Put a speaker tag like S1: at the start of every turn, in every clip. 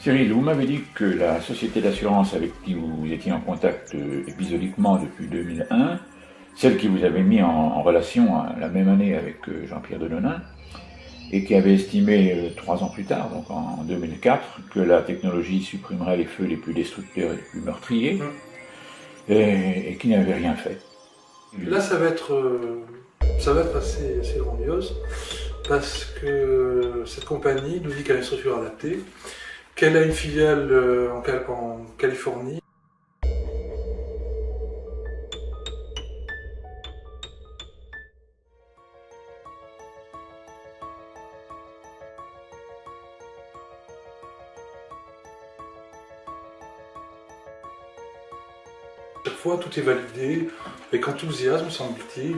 S1: Cyril, vous m'avez dit que la société d'assurance avec qui vous étiez en contact épisodiquement depuis 2001, celle qui vous avait mis en relation la même année avec Jean-Pierre Denonain, et qui avait estimé 3 ans plus tard, donc en 2004, que la technologie supprimerait les feux les plus destructeurs et les plus meurtriers, et qui n'avait rien fait.
S2: Là, ça va être assez grandiose, parce que cette compagnie nous dit qu'elle a une structure adaptée, qu'elle a une filiale en Californie. Chaque fois, tout est validé avec enthousiasme, semble-t-il.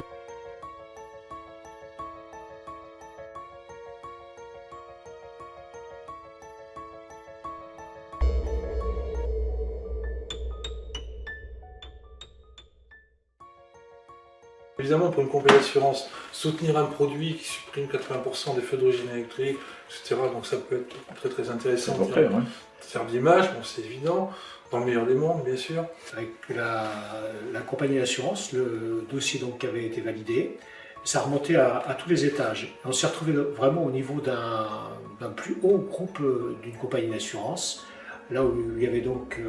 S2: Évidemment, pour une compagnie d'assurance, soutenir un produit qui supprime 80% des feux d'origine électrique, etc., donc ça peut être très intéressant. En termes d'image, bon, c'est évident, dans le meilleur des mondes, bien sûr.
S3: Avec la compagnie d'assurance, le dossier donc, qui avait été validé, ça remontait à tous les étages. On s'est retrouvé vraiment au niveau d'un plus haut groupe d'une compagnie d'assurance, là où il y avait donc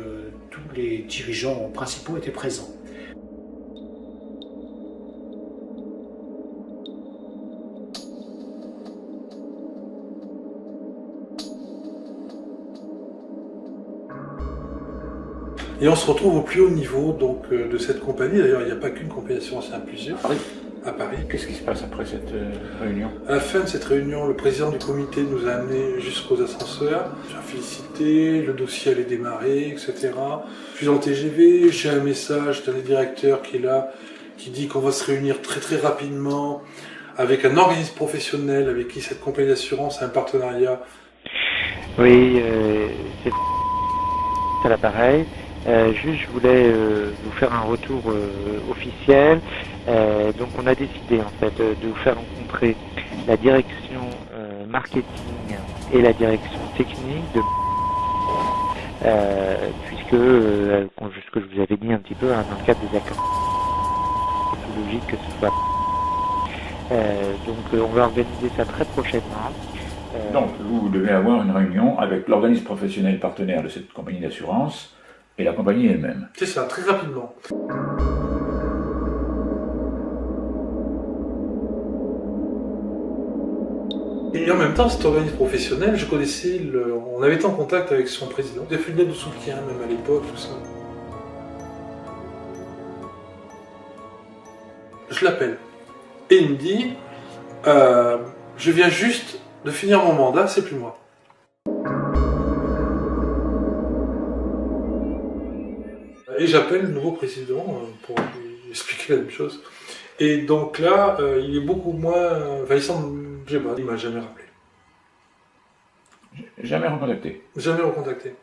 S3: tous les dirigeants principaux étaient présents.
S2: Et on se retrouve au plus haut niveau donc, de cette compagnie. D'ailleurs, il n'y a pas qu'une compagnie d'assurance, il y en a plusieurs. À Paris.
S1: Qu'est-ce qui se passe après cette réunion?
S2: À la fin de cette réunion, le président du comité nous a amenés jusqu'aux ascenseurs. J'ai félicité, le dossier allait démarrer, etc. Je suis dans le TGV, j'ai un message d'un des directeurs qui est là, qui dit qu'on va se réunir très rapidement avec un organisme professionnel avec qui cette compagnie d'assurance a un partenariat.
S4: Oui, c'est à l'appareil. Juste, je voulais vous faire un retour officiel. Donc, on a décidé en fait de vous faire rencontrer la direction marketing et la direction technique puisque, ce que je vous avais dit un petit peu, dans le cadre des accords, c'est plus logique que ce soit. Donc, on va organiser ça très prochainement.
S1: Donc, vous devez avoir une réunion avec l'organisme professionnel partenaire de cette compagnie d'assurance et la compagnie elle-même.
S2: C'est ça, très rapidement. Et en même temps, cet organisme professionnel, je connaissais, on avait été en contact avec son président. Il a fait une lettre de soutien, même à l'époque, tout ça. Je l'appelle. Et il me dit, je viens juste de finir mon mandat, c'est plus moi. Et j'appelle le nouveau président pour lui expliquer la même chose. Et donc là, il est beaucoup moins... Enfin, il semble... Je sais pas, il m'a jamais rappelé.
S1: Jamais recontacté.
S2: Jamais recontacté.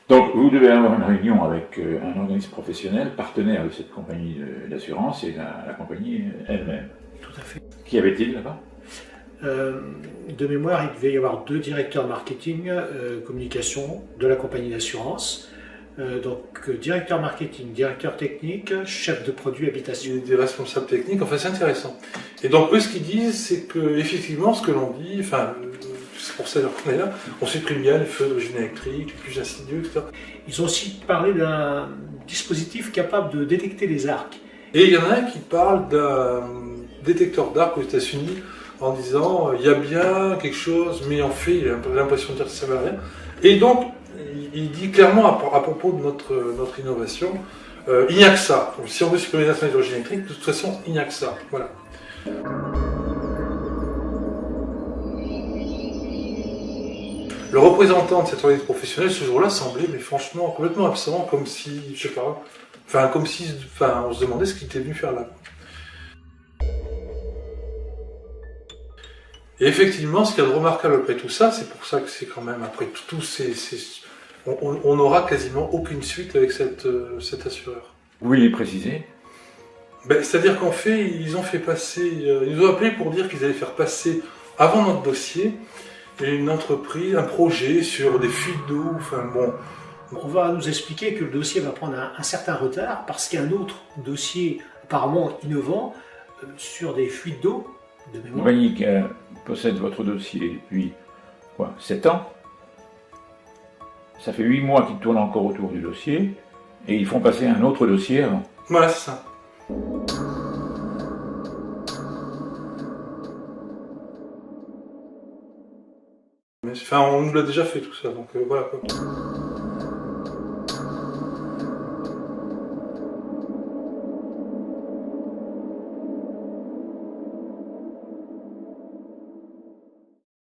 S1: Donc, vous devez avoir une réunion avec un organisme professionnel, partenaire de cette compagnie d'assurance et la compagnie elle-même.
S3: Tout à fait.
S1: Qui avait-il là-bas?
S3: De mémoire, il devait y avoir 2 directeurs marketing, communication de la compagnie d'assurance. Donc, directeur marketing, directeur technique, chef de produit habitation.
S2: Des responsables techniques, enfin c'est intéressant. Et donc eux ce qu'ils disent, c'est que effectivement ce que l'on dit, enfin c'est pour ça qu'on est là, on supprime bien les feux d'origine électrique, les plus insidieux, etc.
S3: Ils ont aussi parlé d'un dispositif capable de détecter les arcs.
S2: Et il y en a un qui parle d'un détecteur d'arcs aux États-Unis en disant il y a bien quelque chose, mais en fait il a l'impression de dire que ça ne sert à rien. Et donc il dit clairement à propos de notre innovation, il n'y a que ça. Donc, si on veut supprimer les instruments d'origine électrique, de toute façon, il n'y a que ça. Voilà. Le représentant de cet organisme professionnel, ce jour-là, semblait, mais franchement, complètement absent, comme si, je sais pas, on se demandait ce qu'il était venu faire là. Et effectivement, ce qu'il y a de remarquable après tout ça, c'est pour ça que c'est quand même, après tout on n'aura quasiment aucune suite avec cet assureur.
S1: Vous voulez préciser?
S2: C'est-à-dire qu'en fait, ils ont fait passer, ils nous ont appelé pour dire qu'ils allaient faire passer, avant notre dossier, une entreprise, un projet sur des fuites d'eau, enfin bon.
S3: On va nous expliquer que le dossier va prendre un certain retard parce qu'il y a un autre dossier apparemment innovant sur des fuites d'eau de mémoire.
S1: Compagnie possède votre dossier depuis 7 ans. Ça fait 8 mois qu'ils tournent encore autour du dossier et ils font passer un autre dossier avant.
S2: Voilà, c'est ça. Mais, enfin, on nous l'a déjà fait tout ça, donc voilà quoi.